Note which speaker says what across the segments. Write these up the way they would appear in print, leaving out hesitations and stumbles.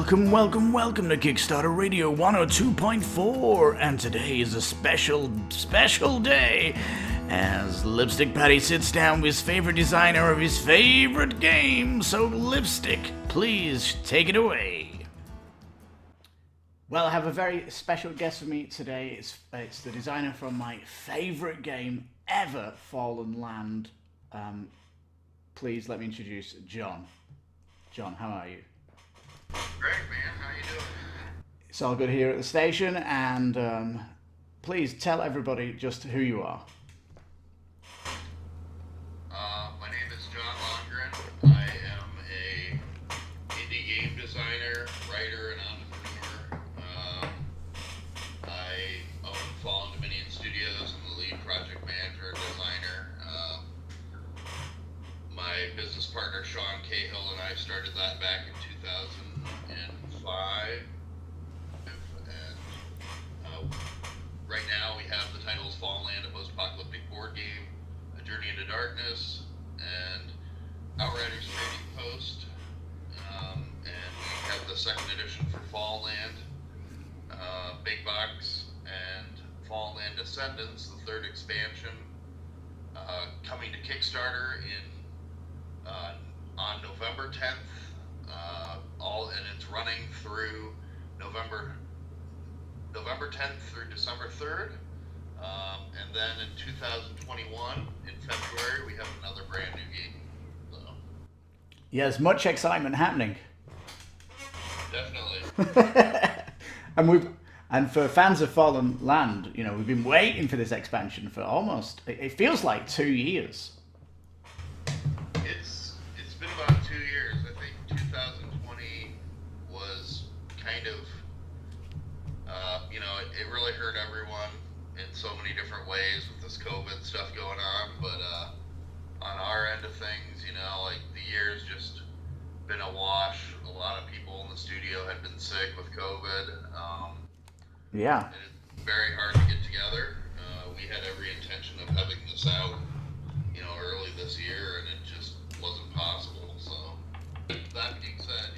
Speaker 1: Welcome to Kickstarter Radio 102.4, and today is a special day as Lipstickpaddy sits down with his favorite designer of his favorite game. So Lipstick, please take it away. Well, I have a very special guest for me today. It's the designer from my favorite game ever, Fallen Land. Please let me introduce Jon. Jon, how are you?
Speaker 2: Great, man. How you doing?
Speaker 1: It's all good here at the station, and please tell everybody just who you are.
Speaker 2: My name is Jon Lonngren. I am a indie game designer, writer, and entrepreneur. I own Fallen Dominion Studios. I'm the lead project manager and designer. My business partner Sean Cahill and I started that back in 2005, and right now we have the titles Fallen Land, a post-apocalyptic board game, A Journey into Darkness, and Outriders Trading Post, and we have the second edition for Fallen Land, Big Box, and Fallen Land Descendants, the third expansion, coming to Kickstarter on November 10th. And it's running through November 10th through December 3rd, and then in 2021 in February we have another brand new game. So.
Speaker 1: Yeah, there's much excitement happening.
Speaker 2: Definitely.
Speaker 1: And for fans of Fallen Land, you know, we've been waiting for this expansion for it feels like 2 years.
Speaker 2: It's been about 2 years. I think 2020 was kind of, it really hurt everyone in so many different ways with this COVID stuff going on. But on our end of things, the year's just been a wash. A lot of people in the studio had been sick with COVID.
Speaker 1: Yeah.
Speaker 2: And it's very hard to get together. We had every intention of having this out, early this year, and it just wasn't possible. So that being said,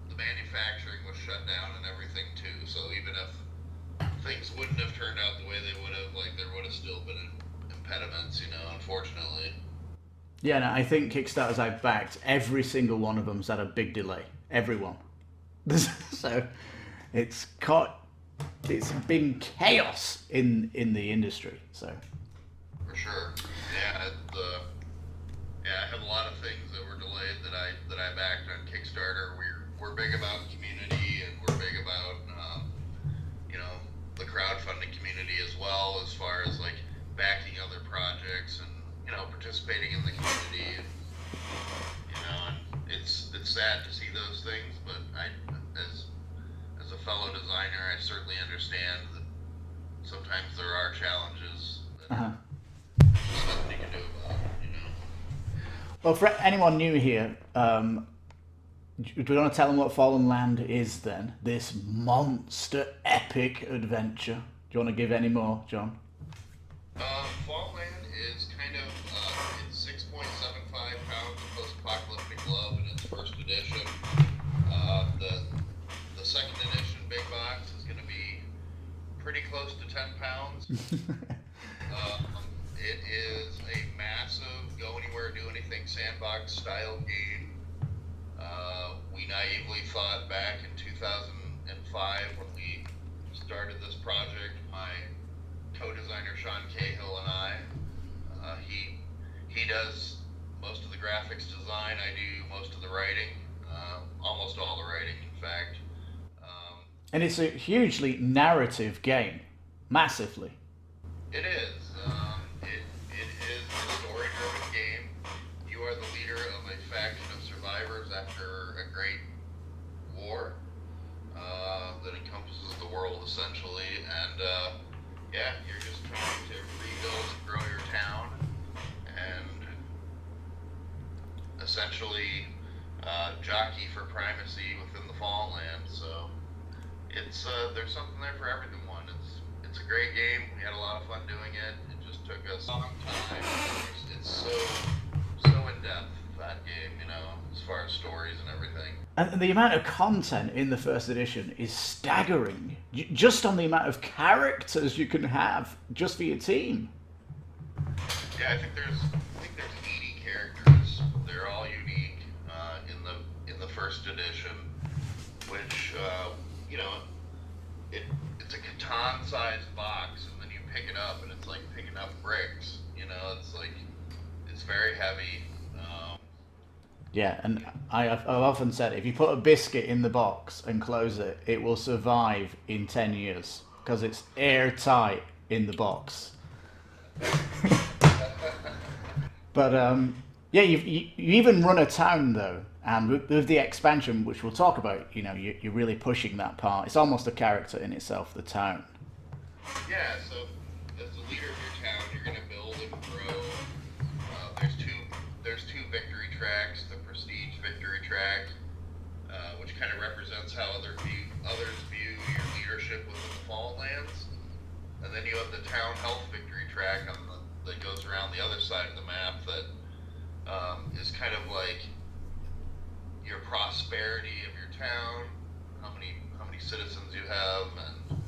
Speaker 2: the manufacturing was shut down and everything too. So even if things wouldn't have turned out the way they would have, there would have still been impediments, unfortunately.
Speaker 1: Yeah, no, I think Kickstarters I've backed, every single one of them's had a big delay. Everyone. So it's been chaos in the industry. So.
Speaker 2: For sure. Yeah, I have a lot of things that were delayed that I backed on Kickstarter. We're big about community, and we're big about the crowdfunding community as well, as far as backing other projects and participating in the community. And it's sad to see those things, but as a fellow designer, I certainly understand that sometimes there are challenges that there's nothing you can do about.
Speaker 1: Well, for anyone new here, do we want to tell them what Fallen Land is then? This monster epic adventure. Do you want to give any more, Jon?
Speaker 2: Fallen Land is kind of, it's 6.75 pounds of post-apocalyptic love in its first edition. The second edition Big Box is going to be pretty close to 10 pounds. It is a massive, go anywhere, do anything sandbox style game. We naively thought back in 2005 when we started this project, my co-designer Sean Cahill and I, he does most of the graphics design, I do most of the writing, almost all the writing in fact.
Speaker 1: And it's a hugely narrative game, massively.
Speaker 2: It is. It is a story-driven game. You are the leader of a faction of survivors after a great war that encompasses the world, essentially. And, you're just trying to rebuild and grow your town and essentially jockey for primacy within the Fallen Land. So it's there's something there for everyone. It's a great game. We had a lot of fun doing it. It just took us a long time. It's so in depth, that game, as far as stories and everything.
Speaker 1: And the amount of content in the first edition is staggering, just on the amount of characters you can have just for your team.
Speaker 2: Yeah, I think there's 80 characters. They're all unique in the first edition, which you know it's a Catan-sized box, and then you pick it up, and it's like picking up bricks. You know, it's very heavy.
Speaker 1: Yeah, and I've often said if you put a biscuit in the box and close it, it will survive in 10 years because it's airtight in the box. But yeah, you even run a town though, and with the expansion, which we'll talk about, you're really pushing that part. It's almost a character in itself, the town.
Speaker 2: Yeah, so as the leader of your town, you're going to build and grow. There's two victory tracks. The prestige victory track, which kind of represents how others view your leadership within the Fallen Lands, and then you have the town health victory track that goes around the other side of the map that is kind of like your prosperity of your town, how many citizens you have, and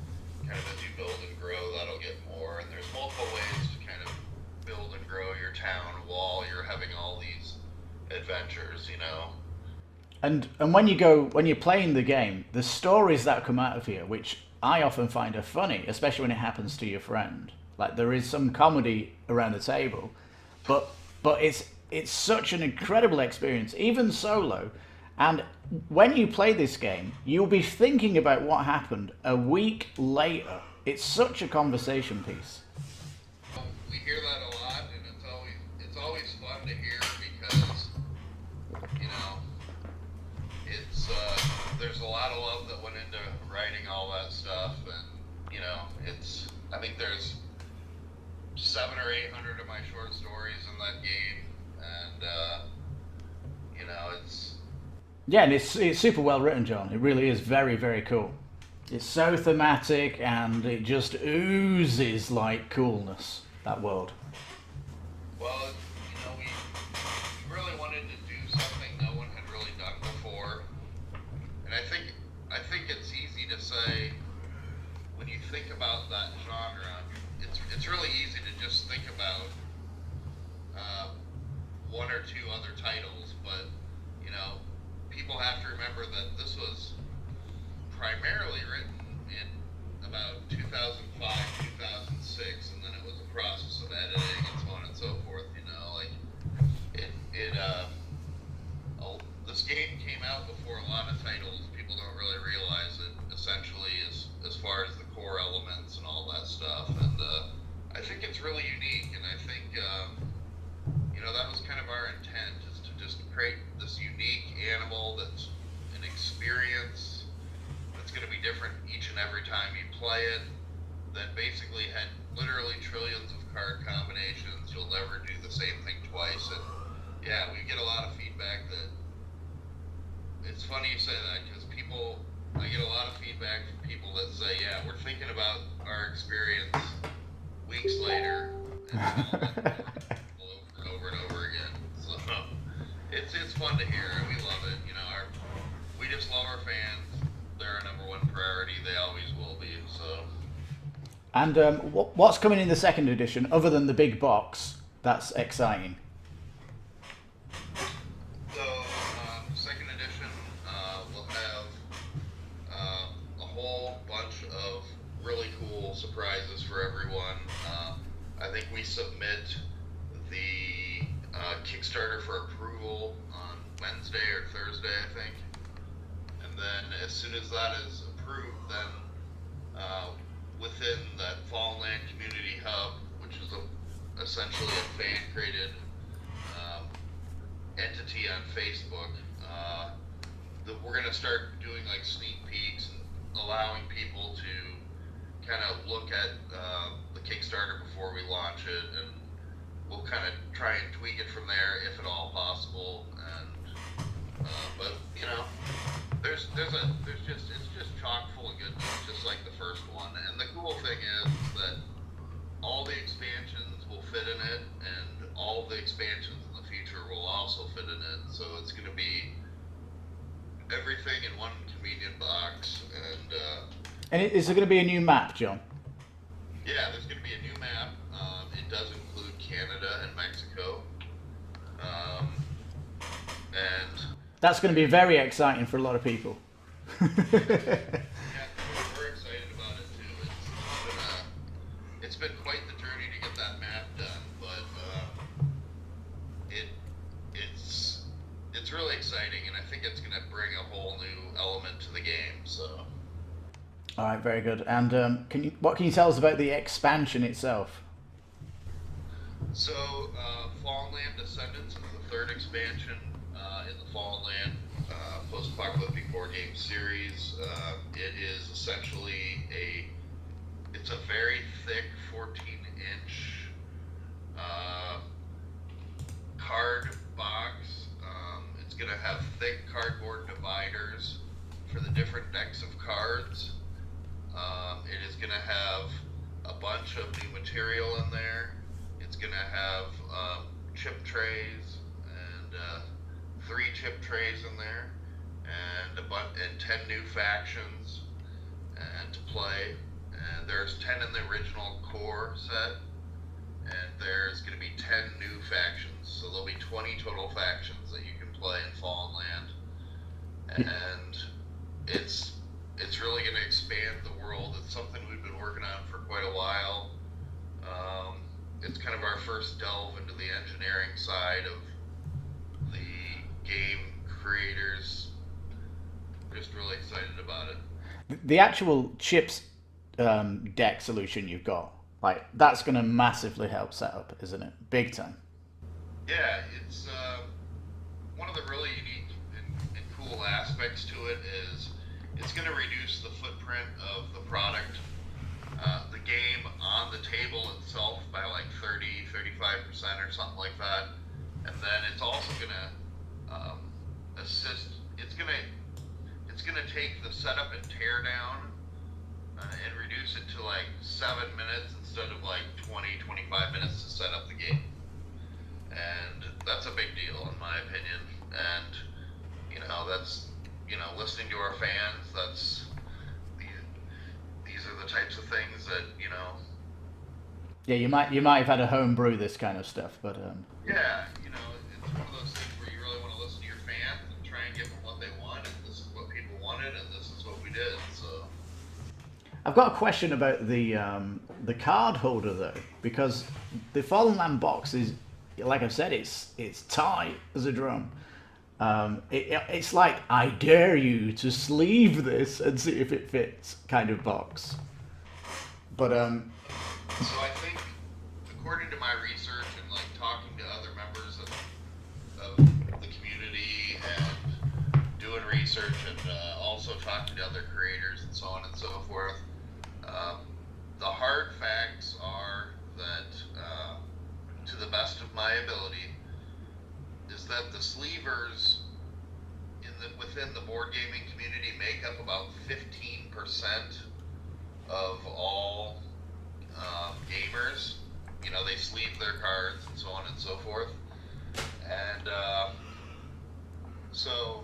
Speaker 2: kind of as you build and grow, that'll get more. And there's multiple ways to kind of build and grow your town while you're having all these adventures,
Speaker 1: And when you're playing the game, the stories that come out of here, which I often find are funny, especially when it happens to your friend. Like there is some comedy around the table, but it's such an incredible experience, even solo. And when you play this game, you'll be thinking about what happened a week later. It's such a conversation piece.
Speaker 2: We hear that a lot, and it's always fun to hear because it's there's a lot of love that went into writing all that stuff, and I think there's 700 or 800 of my short stories in that game, and it's
Speaker 1: Yeah, and it's super well written, John. It really is very, very cool. It's so thematic, and it just oozes like coolness, that world.
Speaker 2: well, we really wanted to do something no one had really done before, and I think it's easy to say when you think about that genre, it's really easy to just think about one or two other titles, but people have to remember that this was primarily written in about 2005, 2006, and then it was a process of editing and so on and so forth. This game came out before a lot of titles. People don't really realize it. Essentially, as far as the core elements and all that stuff, and I think it's really unique, and I think that was kind of our intent, is to just create this unique animal that's an experience that's going to be different each and every time you play it, that basically had literally trillions of card combinations. You'll never do the same thing twice, and yeah, we get a lot of feedback that it's funny you say that, because I get a lot of feedback from people that say, yeah, we're thinking about our experience weeks later, and over and over again. So it's fun to hear, and we love it. We just love our fans. They're our number one priority. They always will be. So.
Speaker 1: And what's coming in the second edition, other than the big box, that's exciting?
Speaker 2: So, second edition, we'll have a whole bunch of really cool surprises for everyone. I think we submit the Kickstarter for approval on Wednesday or Thursday, I think. And then as soon as that is approved, then within that Fallen Land Community Hub, which is essentially a fan-created entity on Facebook, we're going to start doing like sneak peeks and allowing people to kind of look at the Kickstarter before we launch it, and we'll kind of try and tweak it from there if at all possible. And but it's just chock full of goodness, just like the first one. And the cool thing is that all the expansions will fit in it, and all the expansions in the future will also fit in it. So it's going to be everything in one convenient box.
Speaker 1: And is there going to be a new map, John?
Speaker 2: Yeah, there's going to be a new map. It does include Canada and Mexico. And
Speaker 1: that's going to be very exciting for a lot of people.
Speaker 2: Yeah, we're excited about it too. It's been quite the journey to get that map done, but it's really exciting, and I think it's going to bring a whole new element to the game. So.
Speaker 1: All right, very good. And what can you tell us about the expansion itself?
Speaker 2: So, Fallen Land Descendants is the third expansion in the Fallen Land post-apocalyptic board game series. It is essentially it's a very thick 14-inch card box. It's going to have thick cardboard dividers for the different decks of cards. It is going to have a bunch of new material in there. It's going to have chip trays and 3 chip trays in there, and 10 new factions and to play. And there's 10 in the original core set, and there's going to be 10 new factions. So there'll be 20 total factions that you can play in Fallen Land, and it's really going to expand the world. It's something we've been working on for quite a while. It's kind of our first delve into the engineering side of the game creators. Just really excited about it.
Speaker 1: The actual chips deck solution you've got, like, that's going to massively help setup, isn't it? Big time.
Speaker 2: Yeah, it's one of the really unique and cool aspects to it is it's going to reduce the footprint of the product, the game on the table itself by like 35% or something like that. And then it's also going to assist. It's going to take the setup and tear down and reduce it to like 7 minutes instead of like 20-25 minutes to set up the game. And that's a big deal in my opinion. And that's listening to our fans. That's these are the types of things that
Speaker 1: Yeah, you might have had a home brew this kind of stuff, but
Speaker 2: yeah, it's one of those things where you really want to listen to your fans and try and give them what they want, and this is what people wanted, and this is what we did. So
Speaker 1: I've got a question about the card holder though, because the Fallen Land box is, like I've said, it's tight as a drum. It's like, I dare you to sleeve this and see if it fits kind of box. But
Speaker 2: So I think, according to my research and like talking to other members of the community and doing research and also talking to other creators and so on and so forth, the hard facts are that, to the best of my ability, is that the sleevers within the board gaming community make up about 15% of all gamers. They sleeve their cards and so on and so forth. And so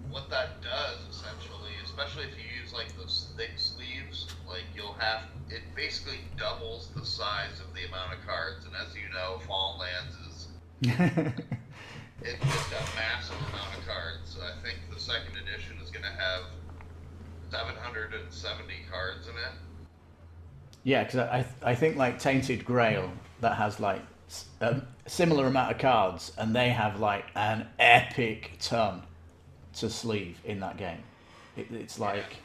Speaker 2: what that does essentially, especially if you use like those thick sleeves, like it basically doubles the size of the amount of cards. And as you know, Fallen Lands is it's just a massive amount of cards. I think the second edition is going to have 770 cards in it.
Speaker 1: yeah, because I think like Tainted Grail, that has like a similar amount of cards, and they have like an epic ton to sleeve in that game. It's like,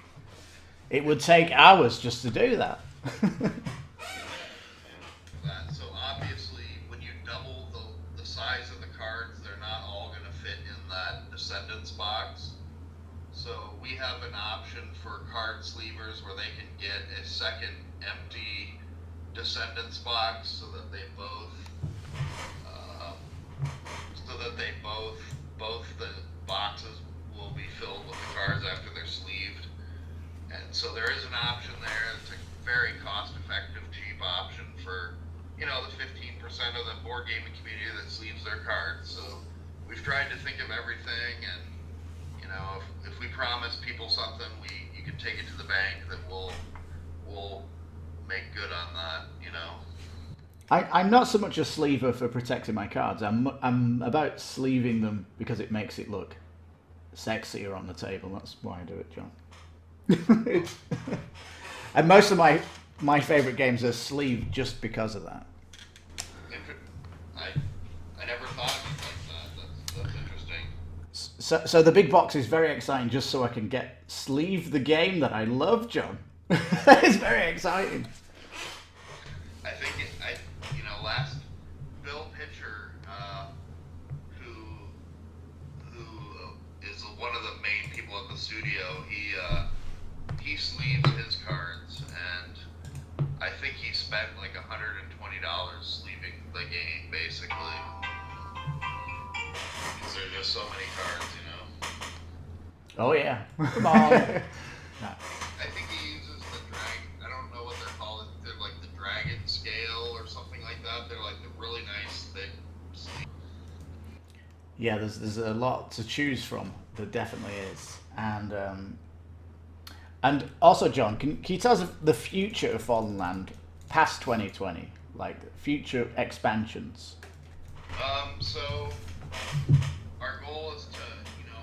Speaker 1: it would take hours just to do that.
Speaker 2: So obviously, when you double the size of the cards, they're not all going to fit in that Descendants box. So we have an option for card sleevers where they can get a second empty Descendants box so that they both the boxes will be filled with the cards after they're sleeved. And so there is an option there. It's a very cost-effective, cheap option for the 15% of the board gaming community that sleeves their cards. So we've tried to think of everything, and you know, if we promise people something, you can take it to the bank that we'll make good on that, you know.
Speaker 1: I'm not so much a sleever for protecting my cards. I'm about sleeving them because it makes it look sexier on the table. That's why I do it, John. And most of my favorite games are sleeved just because of that.
Speaker 2: I never thought of it like that. That's interesting.
Speaker 1: So the big box is very exciting just so I can sleeve the game that I love, John. It's very exciting.
Speaker 2: I think last Bill Pitcher, who is one of the main people at the studio, he sleeves his cards, and I think he spent like $120 sleeving the game, basically. Because there are just so many cards, you know.
Speaker 1: Oh yeah. Come on. No.
Speaker 2: I think he uses the I don't know what they're called. They're like the dragon scale or something like that. They're like the really nice thick sleeve.
Speaker 1: Yeah, there's a lot to choose from. There definitely is. And also, John, can you tell us the future of Fallen Land past 2020, like future expansions?
Speaker 2: So our goal is to,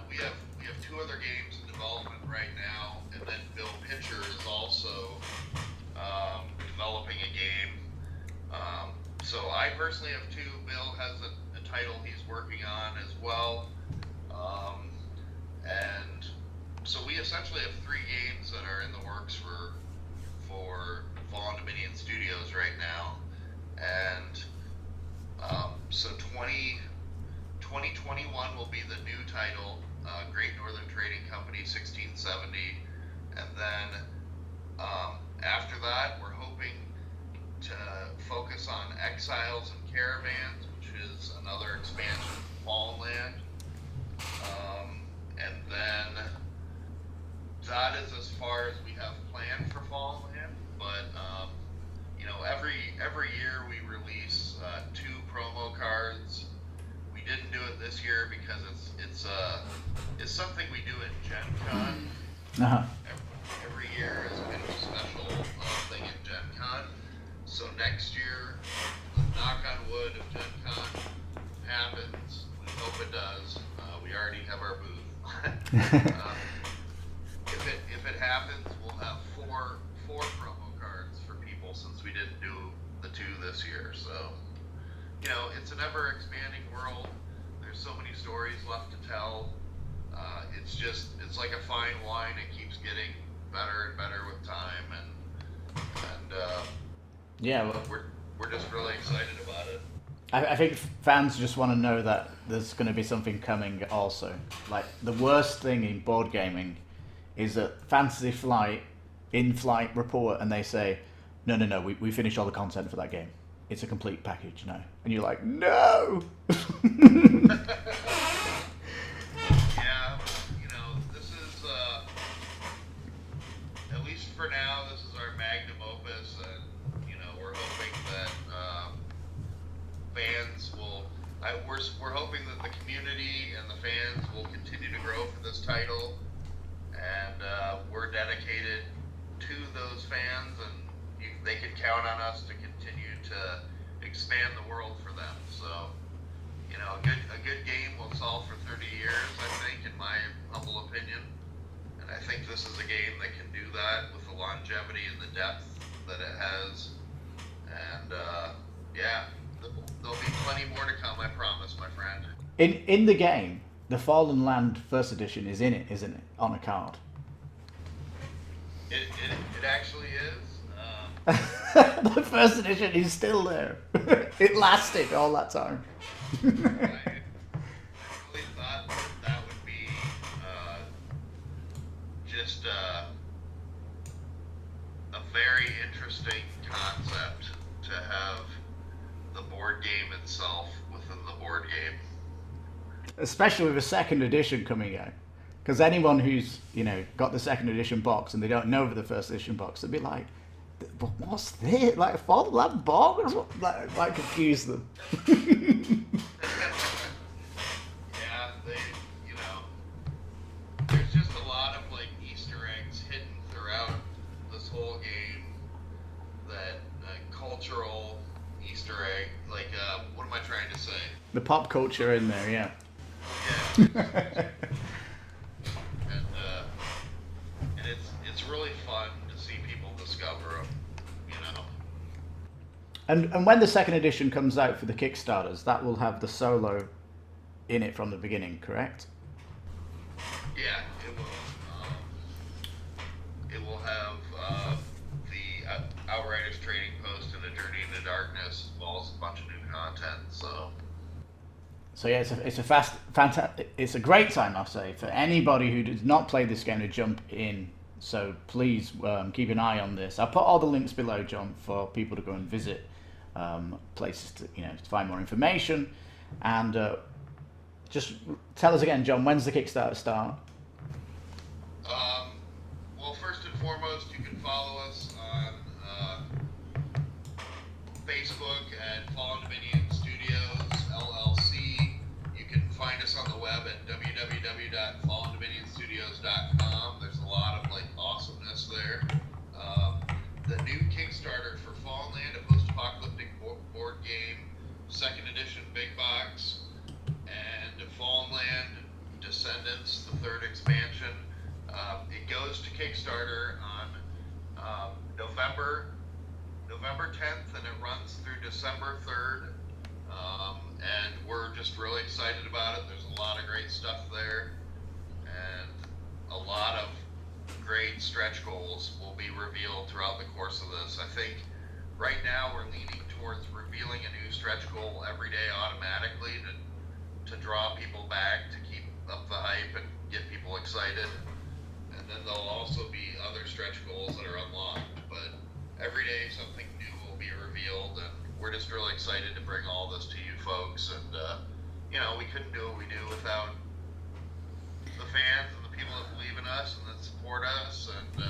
Speaker 2: we have two other games in development right now, and then Bill Pitcher is also developing a game. So I personally have two. Bill has a title he's working on as well. And so we essentially have three games that are in the works for Fallen Dominion Studios right now. And so 2021 will be the new title, Great Northern Trading Company 1670. And then after that, we're hoping to focus on Exiles and Caravans, which is another expansion of Fallen Land. And then that is as far as we have planned for Fallen Land. But every year we release 2 promo cards. We didn't do it this year because it's something we do at Gen Con.
Speaker 1: Uh-huh.
Speaker 2: Every year is kind of a special thing at Gen Con. So next year, knock on wood, if Gen Con happens, we hope it does. We already have our booth. If it happens, we'll have four promo cards for people since we didn't do the 2 this year. So, it's an ever-expanding world. There's so many stories left to tell. It's like a fine wine. It keeps getting better and better with time, and
Speaker 1: yeah, well,
Speaker 2: we're just really excited about it.
Speaker 1: I think fans just want to know that there's going to be something coming also. Like, the worst thing in board gaming is that Fantasy Flight in-flight report and they say, no, we finished all the content for that game. It's a complete package now. And you're like, no!
Speaker 2: Yeah, this is, at least for now, this is our magnum opus, and, we're hoping that fans will, we're hoping that the community and the fans will continue to grow for this title, and we're dedicated to those fans, and they can count on us to continue to expand the world for them. So, a good game will sell for 30 years, I think, in my humble opinion. And I think this is a game that can do that with the longevity and the depth that it has. And, there'll be plenty more to come, I promise, my friend.
Speaker 1: In the game, the Fallen Land First Edition is in it, isn't it? On a card.
Speaker 2: It actually is.
Speaker 1: The First Edition is still there. It lasted all that time.
Speaker 2: I really thought that would be just a very interesting concept to have the board game itself within the board game.
Speaker 1: Especially with a second edition coming out. Because anyone who's, got the second edition box and they don't know the first edition box, they'll be like, but what's this? Like, Fallen Land box? Like confuse them.
Speaker 2: Yeah,
Speaker 1: the pop culture in there, yeah.
Speaker 2: Yeah. And it's really fun to see people discover them, you know.
Speaker 1: And when the second edition comes out for the Kickstarters, that will have the solo in it from the beginning, correct?
Speaker 2: Yeah, it will. It will have the Outriders Trading Post and A Journey into Darkness, as well as a bunch of new content.
Speaker 1: So yeah, it's a great time, I'll say, for anybody who does not play this game to jump in. So please keep an eye on this. I'll put all the links below, John, for people to go and visit places to to find more information. And just tell us again, John, when's the Kickstarter start?
Speaker 2: Well, first and foremost, you can follow us on Facebook at Fallen Dominion Studios LLC. You can find us on the web at www.fallendominionstudios.com. There's a lot of awesomeness there. The new Kickstarter for Fallen Land, a post-apocalyptic board game, second edition big box, and Fallen Land Descendants, the third expansion. It goes to Kickstarter on November 10th, and it runs through December 3rd. And we're just really excited about it. There's a lot of great stuff there, and a lot of great stretch goals will be revealed throughout the course of this. I think right now we're leaning towards revealing a new stretch goal every day automatically to draw people back, to keep up the hype and get people excited. And then there'll also be other stretch goals that are unlocked. But every day something new will be revealed, and we're just really excited to bring all this to you folks. And we couldn't do what we do without the fans and the people that believe in us and that support us, and we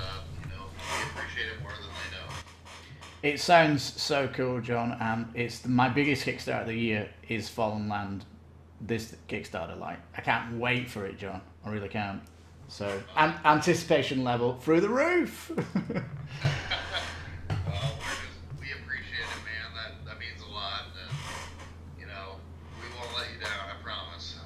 Speaker 2: appreciate it more than they know.
Speaker 1: It sounds so cool, John, and it's my biggest Kickstarter of the year is Fallen Land. This Kickstarter, I can't wait for it, John. I really can't. So anticipation level through the roof.
Speaker 2: Well, we appreciate it, man. That means a lot, and we won't let you down. I promise.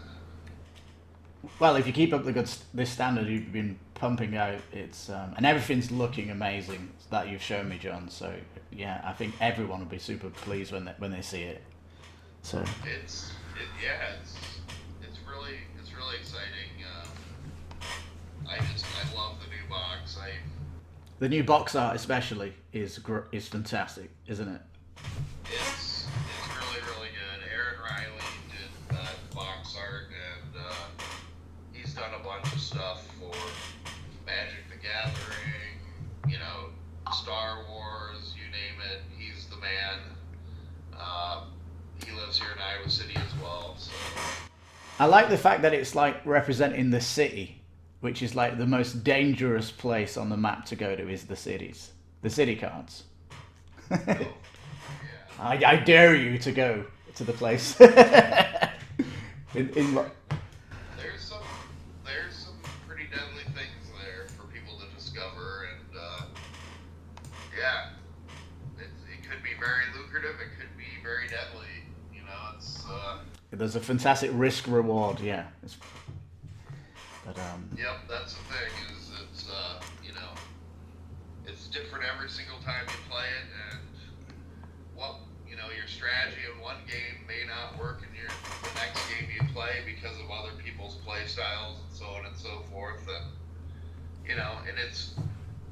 Speaker 1: Well, if you keep up this standard you've been pumping out, it's and everything's looking amazing that you've shown me, John. So yeah, I think everyone will be super pleased when they see it. So
Speaker 2: it's really exciting. I love the new box.
Speaker 1: The new box art especially is fantastic, isn't it?
Speaker 2: It's really, really good. Aaron Riley did that box art, and he's done a bunch of stuff for Magic the Gathering, Star Wars, you name it. He's the man. He lives here in Iowa City as well. So.
Speaker 1: I like the fact that it's representing the city, which is the most dangerous place on the map to go to is the city cards.
Speaker 2: Oh, yeah.
Speaker 1: I dare you to go to the place.
Speaker 2: There's some pretty deadly things there for people to discover, and it could be very lucrative. It could be very deadly.
Speaker 1: There's a fantastic risk reward, yeah. But
Speaker 2: Yep, that's the thing. Is it's different every single time you play it, and your strategy in one game may not work in the next game you play because of other people's play styles and so on and so forth. And and it's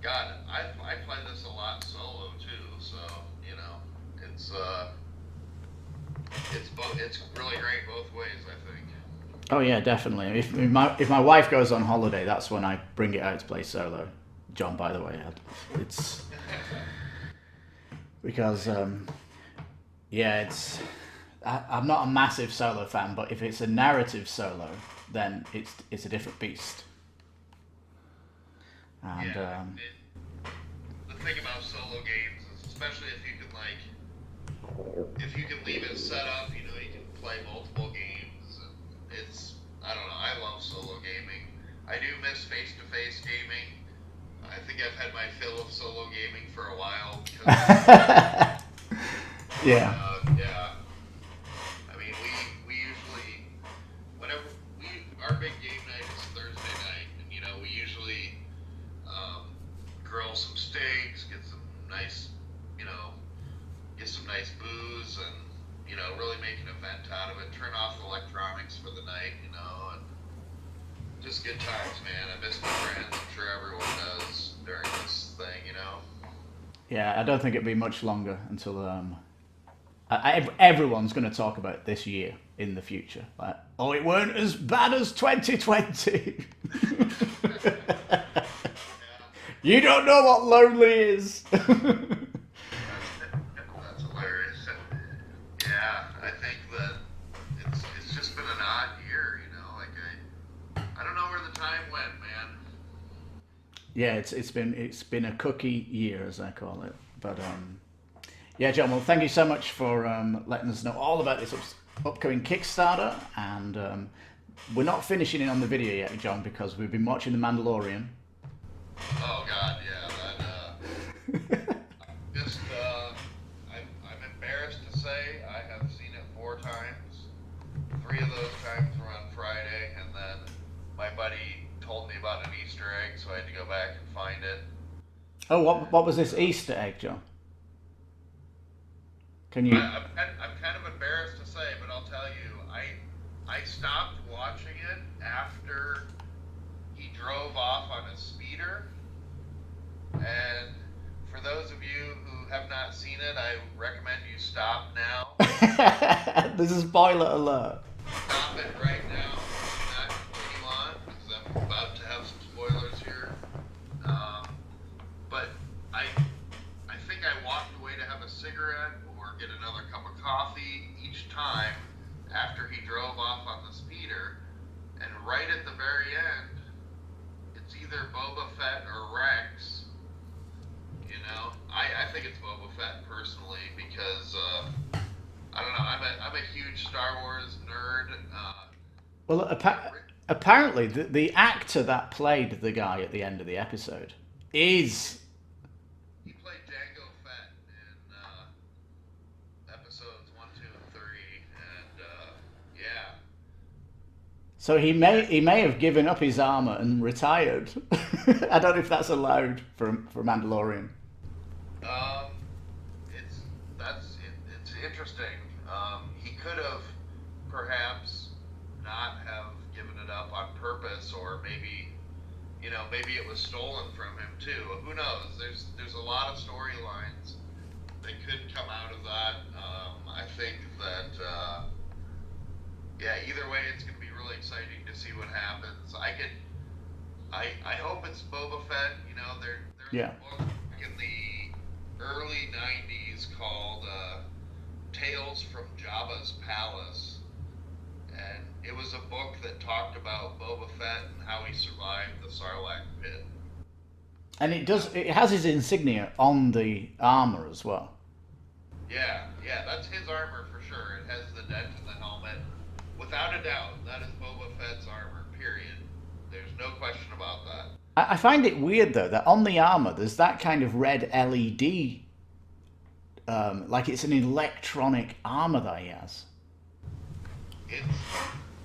Speaker 2: I play this a lot solo too, so it's really great both ways, I think.
Speaker 1: oh yeah, definitely. If my wife goes on holiday, that's when I bring it out to play solo. John, by the way, it's because I'm not a massive solo fan, but if it's a narrative solo, then it's a different beast. And
Speaker 2: the thing about solo games is, especially if you can leave it set up, you can play multiple games. And I don't know, I love solo gaming. I do miss face-to-face gaming. I think I've had my fill of solo gaming for a while.
Speaker 1: Yeah.
Speaker 2: Yeah. I mean, we night, you know, and just good times, man. I miss my friends. I'm sure everyone does during this thing, you know.
Speaker 1: Yeah, I don't think it'll be much longer until everyone's going to talk about this year in the future. Like, oh, it weren't as bad as 2020. You don't know what lonely is.
Speaker 2: That's hilarious. Yeah, I think that it's just been an odd year, you know. Like I don't know where the time went, man.
Speaker 1: Yeah, it's been a cookie year, as I call it. But yeah, Jon. Well, thank you so much for letting us know all about this upcoming Kickstarter, and we're not finishing it on the video yet, Jon, because we've been watching The Mandalorian.
Speaker 2: Oh God, yeah, that just I'm embarrassed to say I have seen it 4 times. 3 of those times were on Friday, and then my buddy told me about an Easter egg, so I had to go back and find it.
Speaker 1: Oh, what was this Easter egg, Jon? Can you?
Speaker 2: I'm kind of embarrassed to say, but I'll tell you, I stopped watching it after he drove off on his speeder. And for those of you who have not seen it, I recommend you stop now.
Speaker 1: There's a spoiler alert.
Speaker 2: Stop it right now. Do not continue on, because I'm about to have some spoilers here. But I think I walked away to have a cigarette or get another cup of coffee each time after he drove off on the speeder. And right at the very end, it's either Boba Fett or Rex. You know, I think it's Boba Fett personally because I don't know. I'm a huge Star Wars nerd.
Speaker 1: Well, apparently the actor that played the guy at the end of the episode is.
Speaker 2: He played Jango Fett in episodes 1, 2, and 3, and yeah.
Speaker 1: So he may have given up his armor and retired. I don't know if that's allowed for Mandalorian.
Speaker 2: It's interesting. He could have perhaps not have given it up on purpose, or maybe it was stolen from him too. Who knows? There's a lot of storylines that could come out of that. I think that yeah, either way, it's going to be really exciting to see what happens. I hope it's Boba Fett. You know, there's
Speaker 1: Yeah.
Speaker 2: a book in the early 90s called Tales from Jabba's Palace, and it was a book that talked about Boba Fett and how he survived the Sarlacc pit.
Speaker 1: And it has his insignia on the armor as well.
Speaker 2: Yeah, that's his armor for sure. It has the dent in the helmet. Without a doubt, that is Boba Fett's armor, period. There's no question about that.
Speaker 1: I find it weird though that on the armor there's that kind of red LED, like it's an electronic armor that he has.
Speaker 2: It's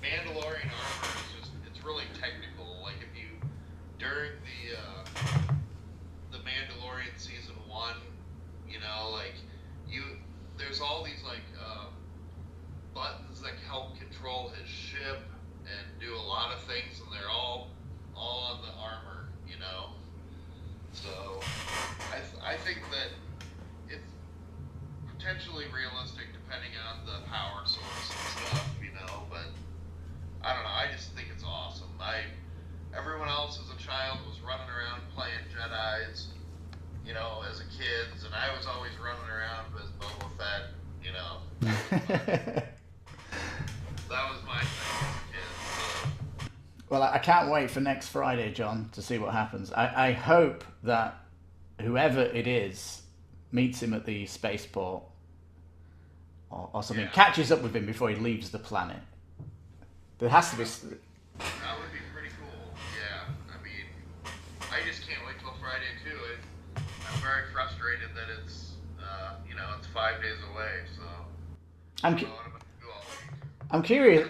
Speaker 2: Mandalorian armor. It's really technical. Like if you during the Mandalorian season 1, you know, like there's all these like buttons that help control his ship and do a lot of things, and they're all on the armor, you know. So I think that it's potentially realistic depending on the power source and stuff, you know. But I don't know. I just think it's awesome. Everyone else as a child was running around playing Jedis, you know, as a kid, and I was always running around as Boba Fett, you know. That was my thing as a kid. So.
Speaker 1: Well, I can't wait for next Friday, Jon, to see what happens. I hope that whoever it is meets him at the spaceport or something, catches up with him before he leaves the planet. There has to be...
Speaker 2: That would be pretty cool, yeah. I mean, I just can't wait till Friday, too. I'm very frustrated that it's, it's 5 days away, so...
Speaker 1: I'm curious.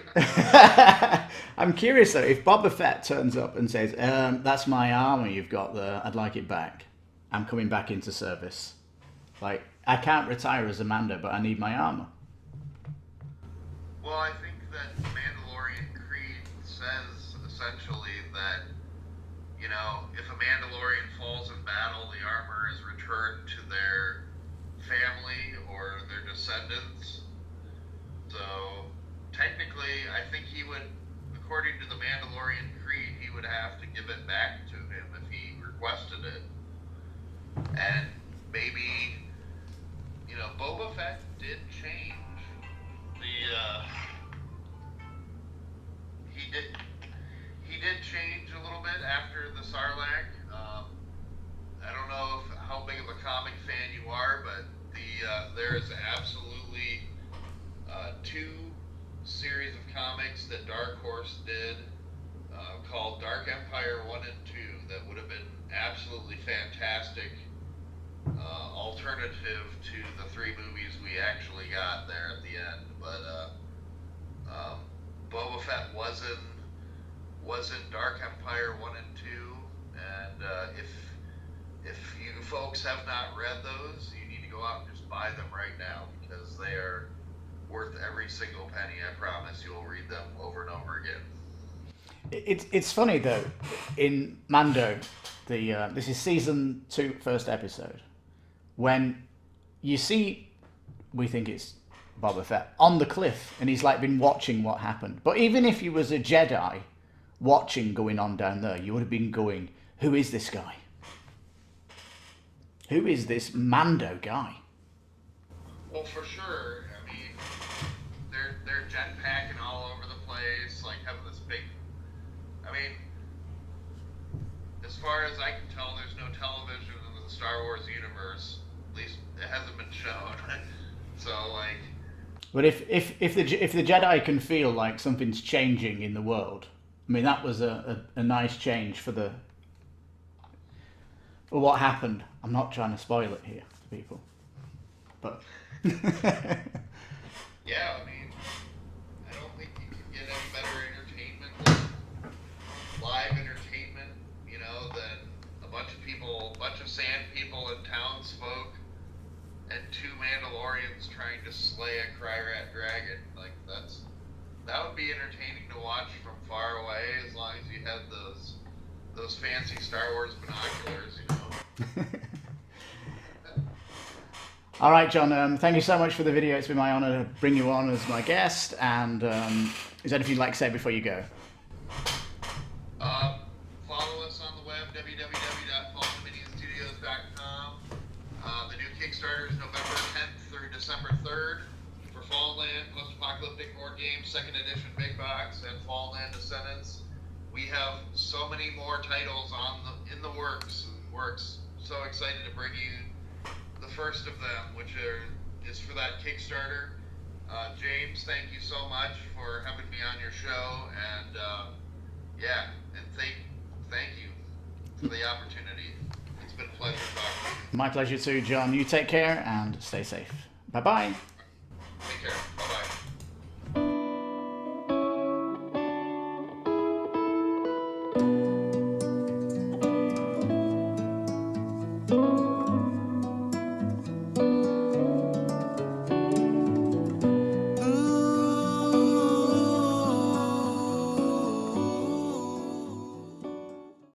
Speaker 1: I'm curious though, if Boba Fett turns up and says, "That's my armor you've got there. I'd like it back. I'm coming back into service. Like I can't retire as a Mando, but I need my armor."
Speaker 2: Well, I think that Mandalorian Mandalorian Creed says essentially that, you know, if a Mandalorian falls in battle, the armor is returned to their family or their descendants. So technically, I think he would, according to the Mandalorian Creed, he would have to give it back to him if he requested it. And maybe, you know, Boba Fett did change. He did change a little bit after the Sarlacc. I don't know how big of a comic fan you are, but there is absolutely 2 series of comics that Dark Horse did called Dark Empire 1 and 2 that would have been absolutely fantastic alternative to the 3 movies we actually got there at the end. But Boba Fett was in Dark Empire 1 and 2, and if you folks have not read those, you need to go out and just buy them right now, because they are worth every single penny. I promise you'll read them over and over again.
Speaker 1: It's funny though, in Mando, this is season 2, first episode, when you see, we think it's Boba Fett on the cliff, and he's like been watching what happened. But even if he was a Jedi watching going on down there, you would have been going, who is this guy? Who is this Mando guy?
Speaker 2: Well, for sure. I mean, they're jetpacking all over the place, like having this big. I mean, as far as I can tell, there's no television in the Star Wars universe. At least it hasn't been shown. So, like.
Speaker 1: But if the Jedi can feel like something's changing in the world, I mean, that was a nice change for what happened. I'm not trying to spoil it here for people, but.
Speaker 2: Yeah, I mean, I don't think you can get any better entertainment than live entertainment, you know, than a bunch of sand people and townsfolk and 2 Mandalorians trying to slay a Cryrat dragon. Like, that would be entertaining to watch from far away, as long as you had those fancy Star Wars binoculars, you know.
Speaker 1: All right, John, thank you so much for the video. It's been my honor to bring you on as my guest. And is there anything you'd like to say before you go?
Speaker 2: Follow us on the web, www.fallendominionstudios.com. The new Kickstarter is November 10th through December 3rd for Fallenland post-apocalyptic board game, 2nd edition big box, and Fallenland Descendants. We have so many more titles in the works. So excited to bring you the first of them, which is for that Kickstarter. James, thank you so much for having me on your show, and thank you for the opportunity. It's been a pleasure talking to you.
Speaker 1: My pleasure too, John. You take care and stay safe. Bye-bye.
Speaker 2: Take care.